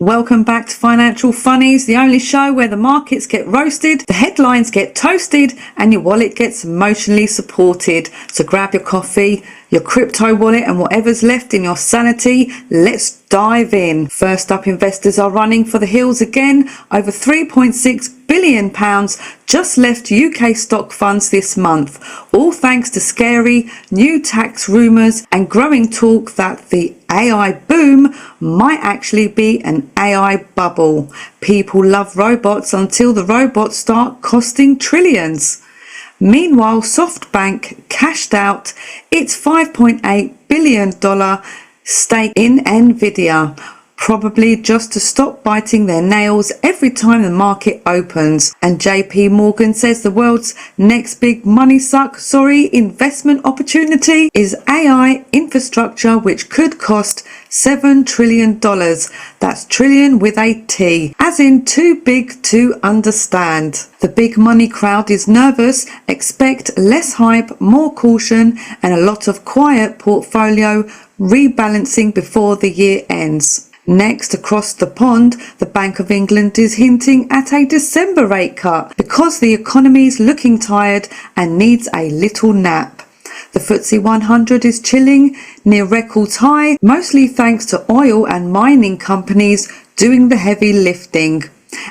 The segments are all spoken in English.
Welcome back to Financial Funnies, the only show where the markets get roasted, the headlines get toasted, and your wallet gets emotionally supported. So grab your coffee, your crypto wallet, and whatever's left in your sanity. Let's dive in. First up, investors are running for the hills again. Over £3.6 billion just left UK stock funds this month, all thanks to scary new tax rumours and growing talk that the AI boom might actually be an AI bubble. People love robots until the robots start costing trillions. Meanwhile, SoftBank cashed out its $5.8 billion stake in Nvidia, probably just to stop biting their nails every time the market opens. And JP Morgan says the world's next big investment opportunity is AI infrastructure, which could cost $7 trillion. That's trillion with a T, as in too big to understand. The big money crowd is nervous. Expect less hype, more caution, and a lot of quiet portfolio rebalancing before the year ends. Next, across the pond, the Bank of England is hinting at a December rate cut because the economy is looking tired and needs a little nap. The FTSE 100 is chilling near records high, mostly thanks to oil and mining companies doing the heavy lifting.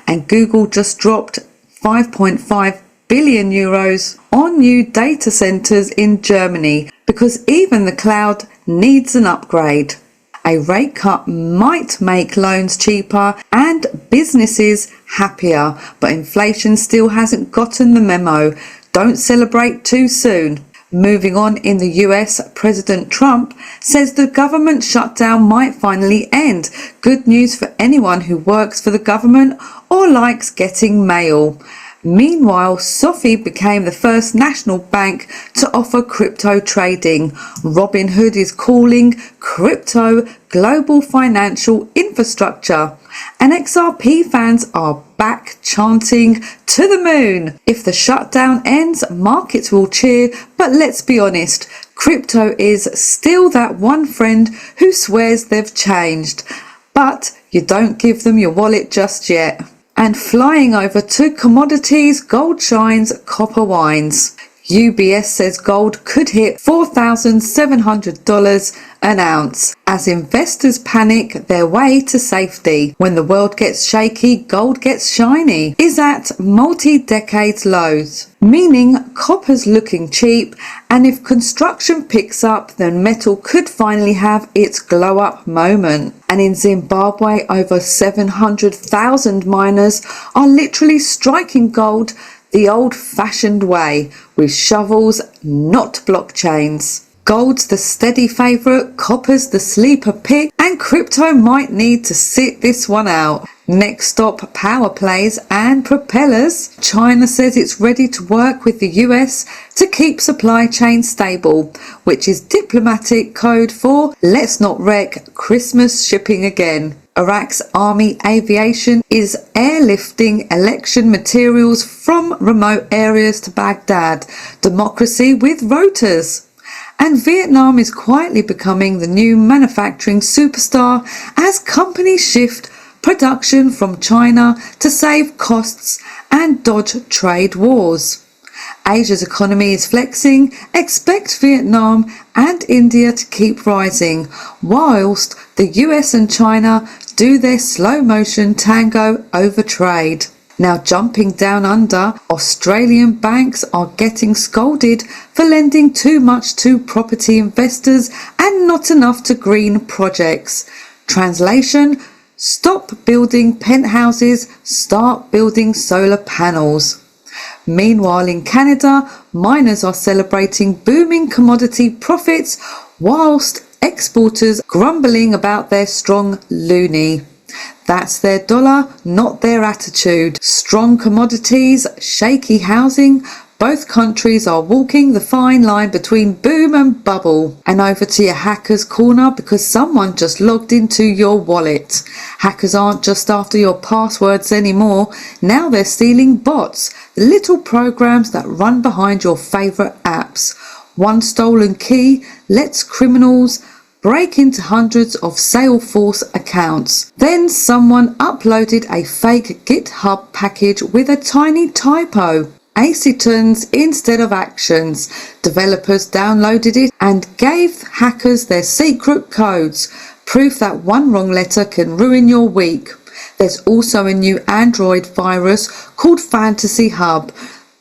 And Google just dropped 5.5 billion euros on new data centers in Germany because even the cloud needs an upgrade. A rate cut might make loans cheaper and businesses happier, but inflation still hasn't gotten the memo. Don't celebrate too soon. Moving on, in the US, President Trump says the government shutdown might finally end. Good news for anyone who works for the government or likes getting mail. Meanwhile, SoFi became the first national bank to offer crypto trading. Robinhood is calling crypto global financial infrastructure. And XRP fans are back chanting to the moon. If the shutdown ends, markets will cheer, but let's be honest, crypto is still that one friend who swears they've changed. But you don't give them your wallet just yet. And flying over to commodities, gold shines, copper wines. UBS says gold could hit $4,700 an ounce as investors panic their way to safety. When the world gets shaky, gold gets shiny, is at multi-decade lows, meaning copper's looking cheap, and if construction picks up, then metal could finally have its glow up moment. And in Zimbabwe, over 700,000 miners are literally striking gold the old-fashioned way, with shovels, not blockchains. Gold's the steady favourite, copper's the sleeper pick, and crypto might need to sit this one out. Next stop, power plays and propellers. China says it's ready to work with the US to keep supply chains stable, which is diplomatic code for let's not wreck Christmas shipping again. Iraq's army aviation is airlifting election materials from remote areas to Baghdad. Democracy with rotors. And Vietnam is quietly becoming the new manufacturing superstar as companies shift production from China to save costs and dodge trade wars. Asia's economy is flexing. Expect Vietnam and India to keep rising, whilst the US and China do their slow motion tango over trade. Now jumping down under, Australian banks are getting scolded for lending too much to property investors and not enough to green projects. Translation: stop building penthouses, start building solar panels. Meanwhile, in Canada, miners are celebrating booming commodity profits whilst exporters grumbling about their strong loonie. That's their dollar, not their attitude. Strong commodities, shaky housing. Both countries are walking the fine line between boom and bubble. And over to your hackers corner because someone just logged into your wallet. Hackers aren't just after your passwords anymore. Now they're stealing bots, the little programs that run behind your favourite apps. One stolen key lets criminals break into hundreds of Salesforce accounts. Then someone uploaded a fake GitHub package with a tiny typo. Acetons instead of actions. Developers downloaded it and gave hackers their secret codes. Proof that one wrong letter can ruin your week. There's also a new Android virus called Fantasy Hub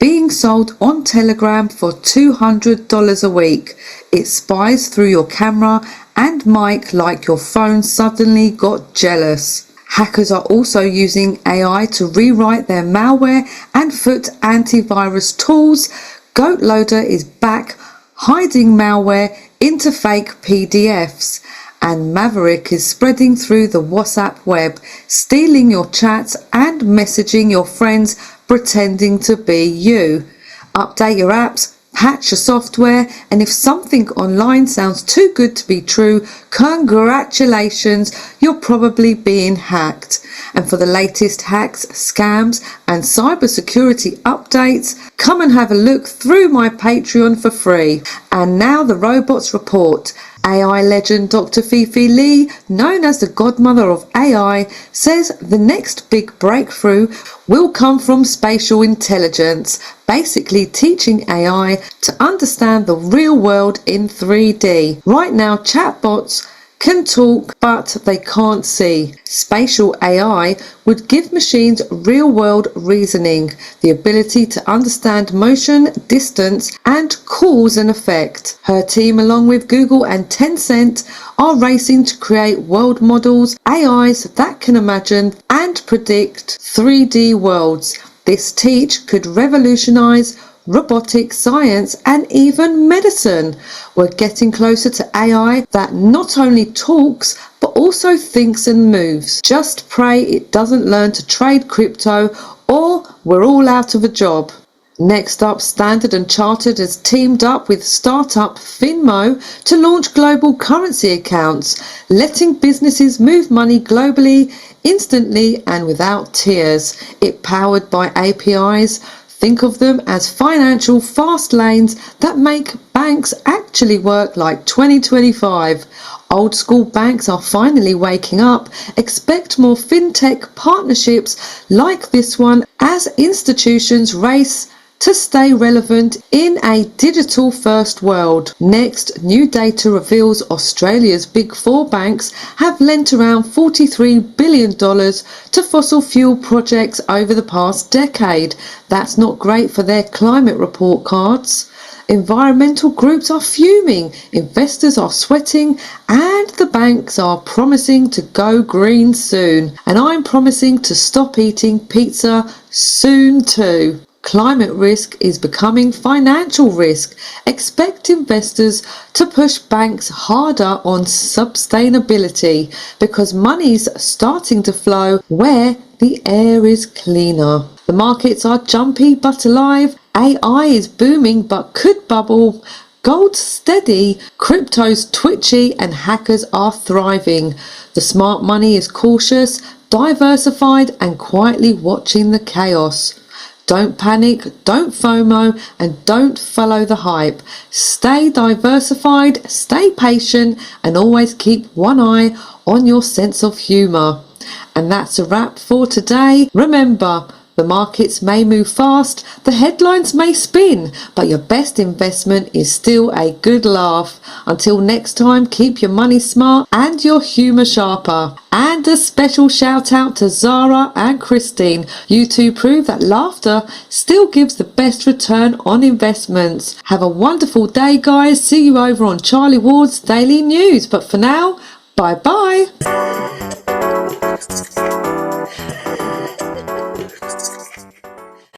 being sold on Telegram for $200 a week. It spies through your camera and mic like your phone suddenly got jealous. Hackers are also using AI to rewrite their malware and foot antivirus tools. GoatLoader is back, hiding malware into fake PDFs. And Maverick is spreading through the WhatsApp web, stealing your chats and messaging your friends pretending to be you. Update your apps, patch your software, and if something online sounds too good to be true, congratulations, you're probably being hacked. And for the latest hacks, scams, and cybersecurity updates, come and have a look through my Patreon for free. And now the Robots Report. AI legend Dr. Fifi Lee, known as the godmother of AI, says the next big breakthrough will come from spatial intelligence, basically teaching AI to understand the real world in 3D. Right now, chatbots can talk, but they can't see. Spatial AI would give machines real-world reasoning, the ability to understand motion, distance, and cause and effect. Her team, along with Google and Tencent, are racing to create world models, AIs that can imagine and predict 3D worlds. This teach could revolutionize robotics, science, and even medicine. We're getting closer to AI that not only talks but also thinks and moves. Just pray it doesn't learn to trade crypto or we're all out of a job. Next up, Standard and Chartered has teamed up with startup Finmo to launch global currency accounts, letting businesses move money globally, instantly and without tears. It powered by APIs. Think of them as financial fast lanes that make banks actually work like 2025. Old school banks are finally waking up. Expect more fintech partnerships like this one as institutions race to stay relevant in a digital first world. Next, new data reveals Australia's big four banks have lent around $43 billion to fossil fuel projects over the past decade. That's not great for their climate report cards. Environmental groups are fuming, investors are sweating, and the banks are promising to go green soon. And I'm promising to stop eating pizza soon too. Climate risk is becoming financial risk. Expect investors to push banks harder on sustainability because money's starting to flow where the air is cleaner. The markets are jumpy but alive. AI is booming but could bubble. Gold's steady, crypto's twitchy, and hackers are thriving. The smart money is cautious, diversified, and quietly watching the chaos. Don't panic, don't FOMO, and don't follow the hype. Stay diversified, stay patient, and always keep one eye on your sense of humour. And that's a wrap for today. Remember, the markets may move fast, the headlines may spin, but your best investment is still a good laugh. Until next time, keep your money smart and your humour sharper. And a special shout out to Zara and Christine. You two prove that laughter still gives the best return on investments. Have a wonderful day, guys. See you over on Charlie Ward's Daily News. But for now, bye bye.